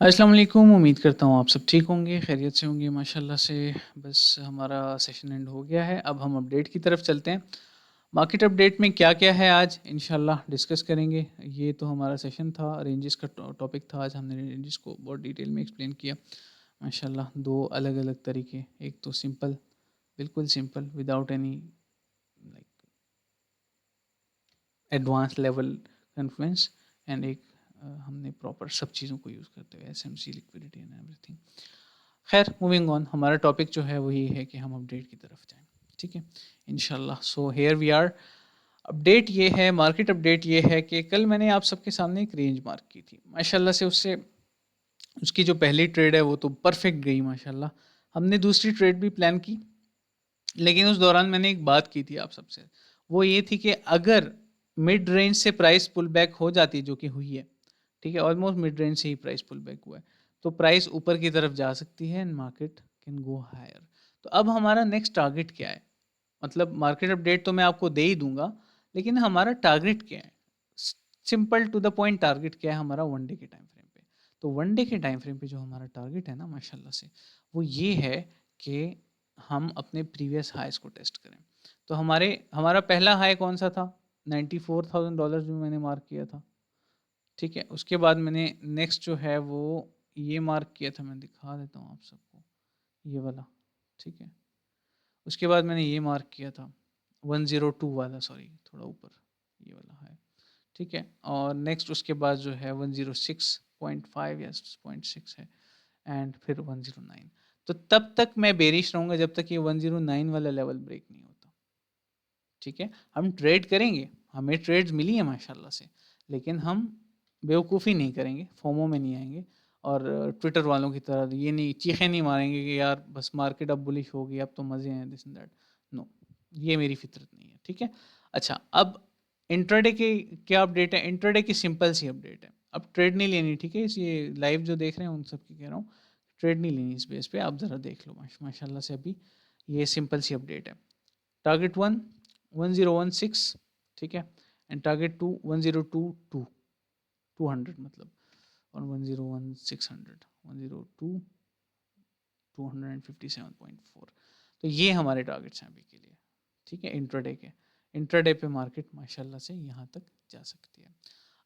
अस्सलाम वालेकुम, उम्मीद करता हूँ आप सब ठीक होंगे, खैरियत से होंगे माशाल्लाह से। बस हमारा सेशन एंड हो गया है, अब हम अपडेट की तरफ चलते हैं। मार्केट अपडेट में क्या-क्या है आज इंशाल्लाह डिस्कस करेंगे। ये तो हमारा सेशन था, रेंजेस का टॉपिक था। आज हमने रेंजेस को बहुत डिटेल में एक्सप्लेन किया। माशाल्लाह 2 अलग-अलग तरीके, एक तो सिंपल, बिल्कुल simple without any like advance level Confluence, and एक हमने प्रॉपर सब चीज़ों को यूज़ करते हुए एसएमसी, लिक्विडिटी एंड एवरीथिंग। खैर मूविंग ऑन, हमारा टॉपिक जो है वही है कि हम अपडेट की तरफ जाएं। ठीक है इंशाल्लाह। So here we are. Update ये है, मार्केट अपडेट ये है कि कल मैंने आप सबके सामने एक रेंज मार्क की थी माशाल्लाह से। उससे उसकी जो पहली ट्रेड है वो तो परफेक्ट गई माशाल्लाह। हमने दूसरी ट्रेड भी प्लान की, लेकिन उस दौरान मैंने एक बात की थी आप सबसे। वो ये थी कि अगर मिड रेंज से प्राइस पुल बैक हो जाती, जो कि हुई है, ठीक है, ऑलमोस्ट मिड रेंज से ही प्राइस पुल बैक हुआ है, तो प्राइस ऊपर की तरफ जा सकती है and market can go higher. तो अब हमारा नेक्स्ट टारगेट क्या है? मतलब मार्केट अपडेट तो मैं आपको दे ही दूंगा, लेकिन हमारा टारगेट क्या है? Simple to the point, target क्या है हमारा? वन डे के टाइम फ्रेम पे। तो वन डे के टाइम फ्रेम पे जो हमारा टारगेट है ना माशाल्लाह से, वो ये है कि हम अपने प्रीवियस हाईस को टेस्ट करें। तो हमारा पहला हाई कौन सा था? $94,000 जो मैंने मार्क किया था। ठीक है, उसके बाद मैंने नेक्स्ट जो है वो ये मार्क किया था, मैं दिखा देता हूँ आप सबको, ये वाला। ठीक है, उसके बाद मैंने ये मार्क किया था 102 वाला, सॉरी थोड़ा ऊपर, ये वाला है। ठीक है, और नेक्स्ट उसके बाद जो है 106.5 या 0.6 है, एंड फिर 109। तो तब तक मैं बेरिश रहूँगा जब तक ये 109 वाला लेवल ब्रेक नहीं होता। ठीक है, हम ट्रेड करेंगे, हमें ट्रेड्स मिली है माशाल्लाह से, लेकिन हम बेवकूफ़ी नहीं करेंगे, फोमो में नहीं आएंगे, और ट्विटर वालों की तरह ये नहीं चीखें नहीं मारेंगे कि यार बस मार्केट अब बुलिश हो गई, अब तो मज़े हैं, दिस एंड दैट। नो, ये मेरी फितरत नहीं है। ठीक है, अच्छा, अब इंट्राडे की क्या अपडेट है? इंट्राडे की सिंपल सी अपडेट है। अब ट्रेड नहीं लेनी, ठीक है, ये लाइव जो देख रहे हैं उन सब की कह रहा हूँ, ट्रेड नहीं लेनी इस बेस पे। आप ज़रा देख लो माशाल्लाह से। अभी ये सिंपल सी अपडेट है। टारगेट 1016, ठीक है, एंड टारगेट 1022, 200 मतलब, और 101 600, 102 257.4। तो ये हमारे टारगेट्स हैं अभी के लिए। ठीक है, इंट्राडे के, इंट्राडे पे मार्केट माशाल्लाह से यहाँ तक जा सकती है।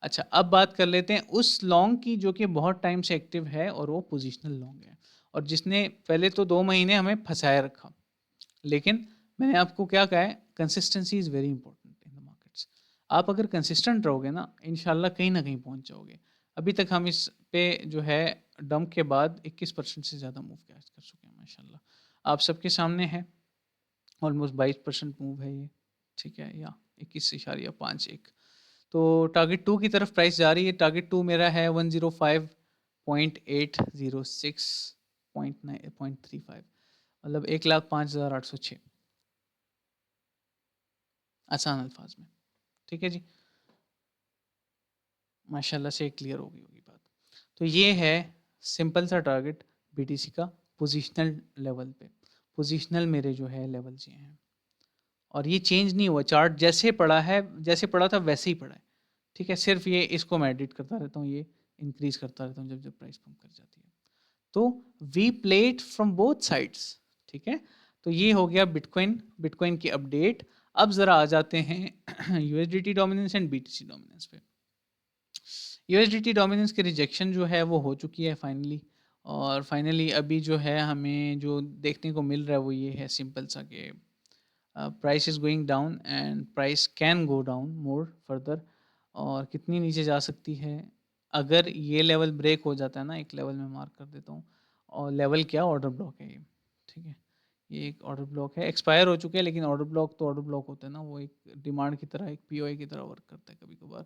अच्छा, अब बात कर लेते हैं उस लॉन्ग की जो कि बहुत टाइम से एक्टिव है, और वो पोजिशनल लॉन्ग है, और जिसने पहले तो 2 महीने हमें फंसाए रखा। लेकिन मैंने आपको क्या कहा है, consistency is very important in the markets. आप अगर कंसिस्टेंट रहोगे ना, इंशाल्लाह कहीं ना कहीं पहुंच जाओगे। अभी तक हम इस पे जो है डंप के बाद 21% से ज़्यादा मूव कर चुके हैं माशाल्लाह। आप सबके सामने है, ऑलमोस्ट 22% मूव है ये। ठीक है, या 21.51। तो टारगेट 2 की तरफ प्राइस जा रही है। टारगेट 2 मेरा है 105.806.35, मतलब 1,05,806, आसान अल्फाज में। ठीक है जी, माशाल्लाह से क्लियर हो गई होगी बात। तो ये है सिंपल सा टारगेट बीटीसी का, पोजीशनल लेवल पे। पोजीशनल मेरे जो है लेवल्स ये हैं, और ये चेंज नहीं हुआ। चार्ट जैसे पड़ा है, जैसे पड़ा था वैसे ही पड़ा है। ठीक है, सिर्फ ये इसको मैं एडिट करता रहता हूँ, ये इंक्रीज करता रहता हूँ जब जब प्राइस पंप कर जाती है। तो we played from both sides. ठीक है, तो ये हो गया बिटकॉइन, बिटकॉइन की अपडेट। अब जरा आ जाते हैं USDT dominance and BTC dominance पे। यूएसडीटी डोमिनेंस की रिजेक्शन जो है वो हो चुकी है फाइनली, और फाइनली अभी जो है हमें जो देखने को मिल रहा है वो ये है सिंपल सा कि price is going down and price can go down more further. और कितनी नीचे जा सकती है? अगर ये लेवल ब्रेक हो जाता है ना, एक लेवल में मार्क कर देता हूँ, और लेवल क्या, ऑर्डर ब्लॉक है ये। ठीक है, ये एक ऑर्डर ब्लॉक है, एक्सपायर हो चुके हैं, लेकिन ऑर्डर ब्लॉक तो ऑर्डर ब्लॉक होता है ना, वो एक डिमांड की तरह, एक पीओआई की तरह वर्क करता है कभी कभार,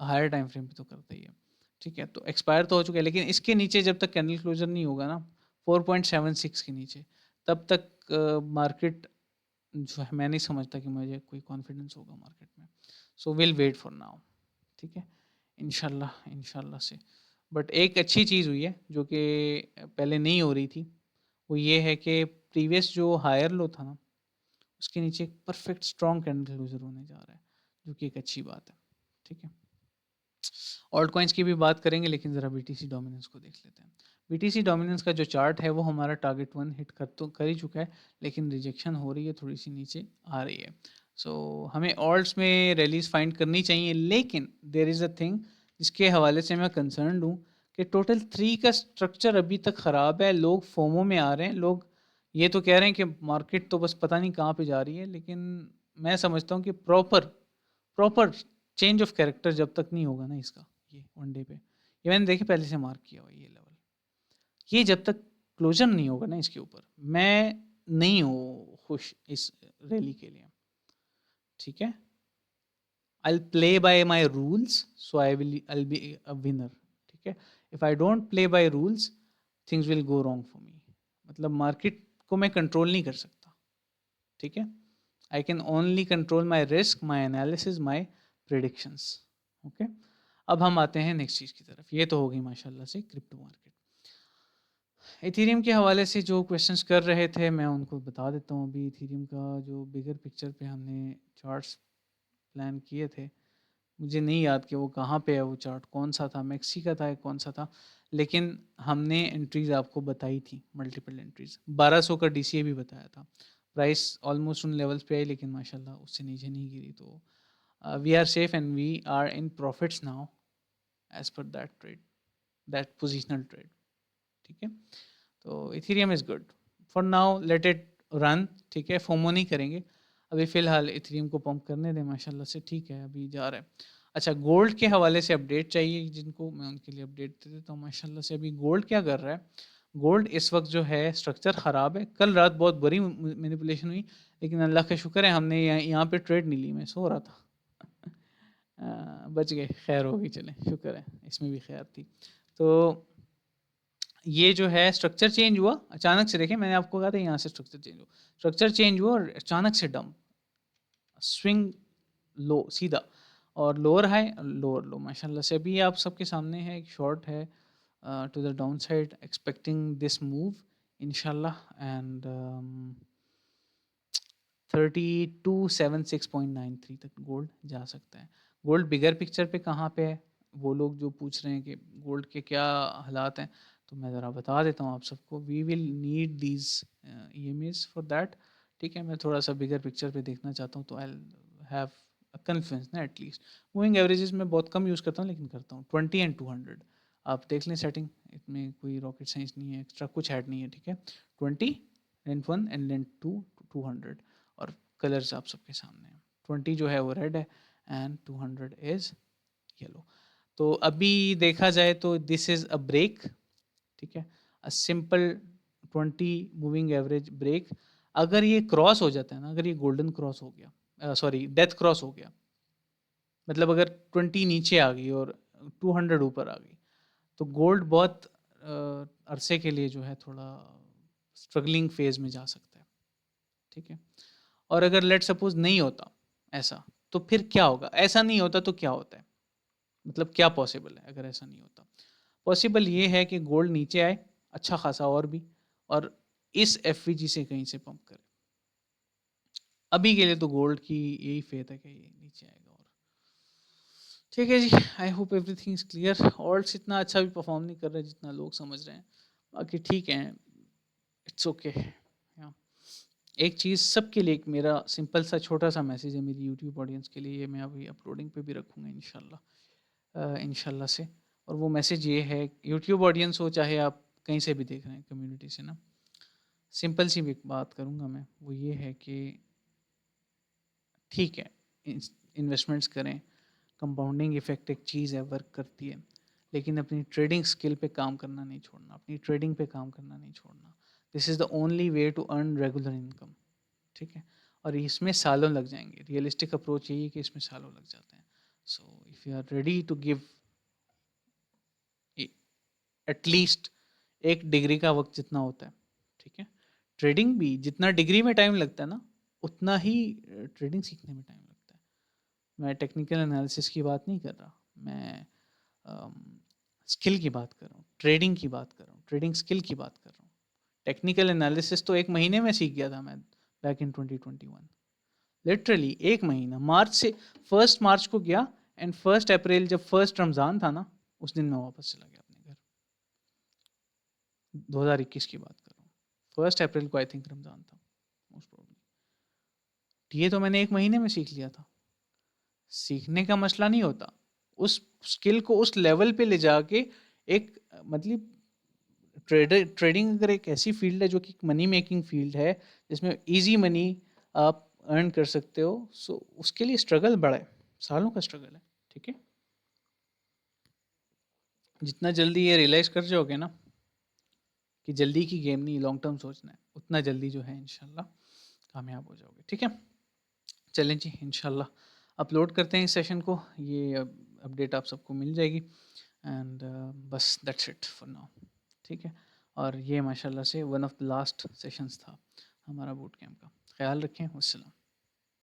हायर टाइम फ्रेम पे तो करता ही है। ठीक है, तो एक्सपायर तो हो चुका है, लेकिन इसके नीचे जब तक कैंडल क्लोजर नहीं होगा ना 4.76 के नीचे, तब तक मार्केट जो है, मैं नहीं समझता कि मुझे कोई कॉन्फिडेंस होगा मार्केट में। So will wait for now. ठीक है, इंशाल्लाह, इंशाल्लाह से। बट एक अच्छी चीज़ हुई है जो कि पहले नहीं हो रही थी, वो ये है कि प्रीवियस जो हायर लो था ना, उसके नीचे एक परफेक्ट स्ट्रॉन्ग कैंडल क्लोजर होने जा रहा है, जो कि एक अच्छी बात है। ठीक है, ऑल्ट कॉइन्स की भी बात करेंगे, लेकिन ज़रा बीटीसी डोमिनेंस को देख लेते हैं। बीटीसी डोमिनेंस का जो चार्ट है वो हमारा टारगेट 1 हिट कर ही चुका है, लेकिन रिजेक्शन हो रही है, थोड़ी सी नीचे आ रही है। सो हमें ऑल्ट्स में रैलीज फाइंड करनी चाहिए, लेकिन देयर इज़ अ थिंग जिसके हवाले से मैं कंसर्न हूँ कि टोटल 3 का स्ट्रक्चर अभी तक ख़राब है। लोग फोमो में आ रहे हैं, लोग ये तो कह रहे हैं कि मार्केट तो बस पता नहीं कहाँ पे जा रही है, लेकिन मैं समझता हूँ कि proper proper change of character जब तक नहीं होगा ना इसका, ये वन डे पे, ये मैंने देखिए पहले से मार्क किया हुआ है ये लेवल, ये जब तक क्लोजर नहीं होगा ना इसके ऊपर, मैं नहीं हूँ खुश इस रैली के लिए। ठीक है, I'll play by my rules, so I'll be a winner. ठीक है, if I don't play by rules, things will go wrong for me. मतलब मार्केट को मैं कंट्रोल नहीं कर सकता। ठीक है, I can only control my risk, my analysis, my predictions. Okay, अब हम आते हैं नेक्स्ट चीज़ की तरफ। ये तो हो गई माशाल्लाह से क्रिप्टो मार्केट। इथेरियम के हवाले से जो क्वेश्चंस कर रहे थे मैं उनको बता देता हूँ। अभी इथेरियम का जो बिगर पिक्चर पे हमने चार्ट्स प्लान किए थे, मुझे नहीं याद कि वो कहाँ पे है, वो चार्ट कौन सा था, मैक्सी का था या कौन सा था, लेकिन हमने एंट्रीज आपको बताई थी, मल्टीपल एंट्रीज। 1200 का डीसीए भी बताया था। प्राइस ऑलमोस्ट उन लेवल्स पे आई, लेकिन माशाल्लाह उससे नीचे नहीं गिरी। तो we are safe and we are in profits now as per that trade, that positional trade. ठीक है, तो Ethereum is good for now, let it run. ठीक है, फोमो नहीं करेंगे अभी फ़िलहाल, इथेरियम को पंप करने दें माशाल्लाह से। ठीक है, अभी जा रहा है। अच्छा, गोल्ड के हवाले से अपडेट चाहिए जिनको, मैं उनके लिए अपडेट दे देता हूँ माशाल्लाह से। अभी गोल्ड क्या कर रहा है, गोल्ड इस वक्त जो है स्ट्रक्चर ख़राब है। कल रात बहुत बड़ी मैनिपुलेशन हुई, लेकिन अल्लाह का शुक्र है हमने यहाँ पे ट्रेड नहीं ली, मैं सो रहा था बच गए, खैर होगी, चलें शुक्र है, इसमें भी खैर थी। तो ये जो है स्ट्रक्चर चेंज हुआ अचानक से। देखें, मैंने आपको कहा था यहाँ से स्ट्रक्चर चेंज हुआ, स्ट्रक्चर चेंज हुआ और अचानक से डंप, स्विंग लो सीधा, और लोअर हाई लोअर लो माशाल्लाह से। अभी आप सबके सामने है एक शॉर्ट है to the down side, expecting this move इंशाल्लाह, एंड 3276.93 तक गोल्ड जा सकता है। गोल्ड बिगर पिक्चर पे कहाँ पे है, वो लोग जो पूछ रहे हैं कि गोल्ड के क्या हालात हैं, तो मैं ज़रा बता देता हूँ आप सबको। We will need these EMAs for that. ठीक है, मैं थोड़ा सा बिगर पिक्चर पे देखना चाहता हूँ, तो आई हैव अ कन्फ्लुएंस ना एटलीस्ट। मूविंग एवरेजेस में बहुत कम यूज़ करता हूँ, लेकिन करता हूँ 20 एंड 200। आप देख लें सेटिंग, इसमें कोई रॉकेट साइंस नहीं है, एक्स्ट्रा कुछ ऐड नहीं है। ठीक है, 20 लेंथ 1 एंड लेंथ 2 200, और कलर्स आप सबके सामने हैं। 20 जो है वो रेड है एंड 200 इज़ येलो। तो अभी देखा जाए तो दिस इज़ अ ब्रेक। ठीक है, a simple 20 moving average break. अगर ये क्रॉस हो जाता है ना, अगर ये गोल्डन क्रॉस हो गया, सॉरी डेथ क्रॉस हो गया, मतलब अगर 20 नीचे आ गई और 200 ऊपर आ गई, तो गोल्ड बहुत अरसे के लिए जो है थोड़ा स्ट्रगलिंग फेज में जा सकता है। ठीक है, और अगर लेट सपोज नहीं होता ऐसा, तो फिर क्या होगा, ऐसा नहीं होता तो क्या होता है, मतलब क्या पॉसिबल है अगर ऐसा नहीं होता। पॉसिबल ये है कि गोल्ड नीचे आए अच्छा खासा और भी, और इस एफवीजी से कहीं से पंप करे। अभी के लिए तो गोल्ड की यही फेथ है कि ये नीचे आएगा। और ठीक है जी, I hope everything is clear. ऑल्ट्स इतना अच्छा भी परफॉर्म नहीं कर रहे जितना लोग समझ रहे हैं, बाकी ठीक है, इट्स ओके। एक चीज़ सबके लिए, एक मेरा सिंपल सा छोटा सा मैसेज है मेरी यूट्यूब ऑडियंस के लिए, ये मैं अभी अपलोडिंग पे भी रखूँगा इंशाल्लाह, इंशाल्लाह से। और वो मैसेज ये है, यूट्यूब ऑडियंस हो चाहे आप कहीं से भी देख रहे हैं कम्युनिटी से ना, सिंपल सी भी एक बात करूँगा मैं, वो ये है कि ठीक है इन्वेस्टमेंट्स करें, कंपाउंडिंग इफेक्ट एक चीज़ है, वर्क करती है, लेकिन अपनी ट्रेडिंग स्किल पे काम करना नहीं छोड़ना, अपनी ट्रेडिंग पे काम करना नहीं छोड़ना। This is the only way to earn regular income. ठीक है, और इसमें सालों लग जाएंगे। रियलिस्टिक अप्रोच यही है कि इसमें सालों लग जाते हैं। So if you are ready to give at least 1 degree का वक्त जितना होता है, ठीक है, ट्रेडिंग भी जितना डिग्री में टाइम लगता है ना, उतना ही ट्रेडिंग सीखने में टाइम लगता है। मैं टेक्निकल एनालिसिस की बात नहीं कर रहा, मैं स्किल की बात कर रहा हूँ, ट्रेडिंग की बात कर रहा हूँ, ट्रेडिंग स्किल की बात कर रहा हूँ। टेक्निकल एनालिसिस तो 1 महीने में सीख गया था मैं बैक इन 2021, लिटरली 1 महीना। मार्च से 1 मार्च को गया, एंड 1 अप्रैल जब फर्स्ट रमज़ान था ना, उस दिन मैं वापस चला गया अपने घर। 2021 की बात कर रहा हूँ। 1 अप्रैल को आई थिंक रमज़ान था मोस्ट प्रोबेबली। ये तो मैंने 1 महीने में सीख लिया था। सीखने का मसला नहीं होता, उस स्किल को उस लेवल पे ले जाके एक मतलब ट्रेडिंग अगर एक ऐसी फील्ड है जो कि मनी मेकिंग फील्ड है, जिसमें ईज़ी मनी आप अर्न कर सकते हो, सो उसके लिए स्ट्रगल बड़ा है, सालों का स्ट्रगल है, ठीक है? जितना जल्दी ये रियलाइज़ कर जाओगे ना कि जल्दी की गेम नहीं, लॉन्ग टर्म सोचना है, उतना जल्दी जो है इंशाल्लाह कामयाब हो जाओगे, ठीक है? चलें जी, इंशाल्लाह अपलोड करते हैं इस सेशन को, ये अपडेट आप सबको मिल जाएगी एंड बस दैट्स इट फॉर नाउ, ठीक है? और ये माशाल्लाह से one of the last sessions था हमारा बूट कैंप का। ख्याल रखें, वस्सलाम।